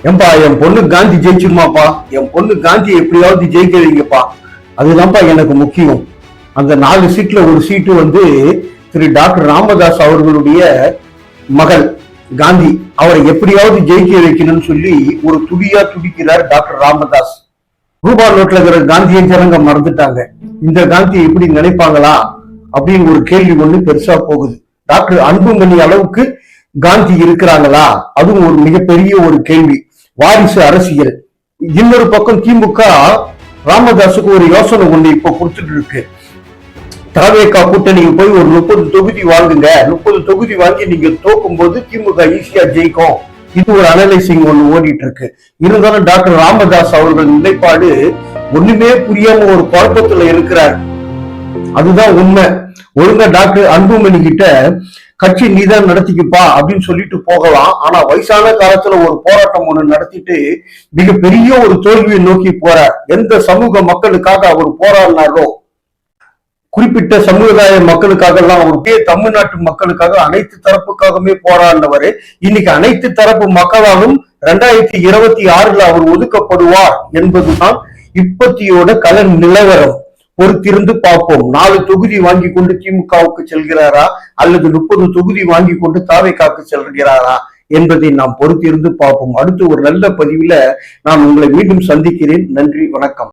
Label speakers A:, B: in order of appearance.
A: ஏன்பா என் பொண்ணு காந்தி ஜெயிச்சிருமாப்பா, என் பொண்ணு காந்தி எப்படியாவது ஜெயிக்க வைங்கப்பா, அதுதான்ப்பா எனக்கு முக்கியம். அந்த 4 சீட்ல ஒரு சீட்டு வந்து திரு டாக்டர் ராமதாஸ் அவர்களுடைய மகள் காந்தி, அவரை எப்படியாவது ஜெயிக்க வைக்கணும்னு சொல்லி ஒரு துடியா துடிக்கிறார் டாக்டர் ராமதாஸ். ரூபா நோட்ல இருக்கிற காந்தியை ஜனங்க மறந்துட்டாங்க. இந்த காந்தி எப்படி நினைப்பாங்களா அப்படின்னு ஒரு கேள்வி ஒண்ணு பெருசா போகுது. டாக்டர் அன்புமணி அளவுக்கு காந்தி இருக்கிறாங்களா, அதுவும் ஒரு மிகப்பெரிய ஒரு கேள்வி. வாரிசு அரசியல். இன்னொரு பக்கம் திமுக ராமதாஸுக்கு ஒரு யோசனை ஒண்ணு இப்ப கொடுத்துட்டு இருக்கு. தவேகா கூட்டணிக்கு போய் ஒரு 30 தொகுதி வாங்குங்க, 30 தொகுதி வாங்கி நீங்க தோக்கும் போது திமுக ஈஸியா ஜெயிக்கும். இது ஒரு அனலைசிங் ஒண்ணு ஓடிட்டு இருக்கு. இருந்தாலும் டாக்டர் ராமதாஸ் அவர்கள் நிலைப்பாடு ஒண்ணுமே புரியாம ஒரு குழப்பத்துல இருக்கிறார். அதுதான் உண்மை. ஒழுங்கா டாக்டர் அன்புமணி கிட்ட கட்சி நீதான் நடத்திக்கப்பா அப்படின்னு சொல்லிட்டு போகலாம். ஆனா வயசான காலத்துல ஒரு போராட்டம் ஒண்ணு நடத்திட்டு மிகப்பெரிய ஒரு தோல்வியை நோக்கி போறார். எந்த சமூக மக்களுக்காக அவர் போராடினாரோ, குறிப்பிட்ட சமுதாய மக்களுக்காக எல்லாம், அவருடைய தமிழ்நாட்டு மக்களுக்காக அனைத்து தரப்புக்காகவே போராடினவர் இன்னைக்கு அனைத்து தரப்பு மக்களாலும் 2026 அவர் ஒதுக்கப்படுவார் என்பதுதான் இப்பத்தியோட கள நிலவரம். பொறுத்திருந்து பார்ப்போம். 4 தொகுதி வாங்கி கொண்டு திமுகவுக்கு செல்கிறாரா அல்லது 30 தொகுதி வாங்கி கொண்டு தவேகாவுக்கு செல்கிறாரா என்பதை நாம் பொறுத்திருந்து பார்ப்போம். அடுத்து ஒரு நல்ல பதிவுல நான் உங்களை மீண்டும் சந்திக்கிறேன். நன்றி, வணக்கம்.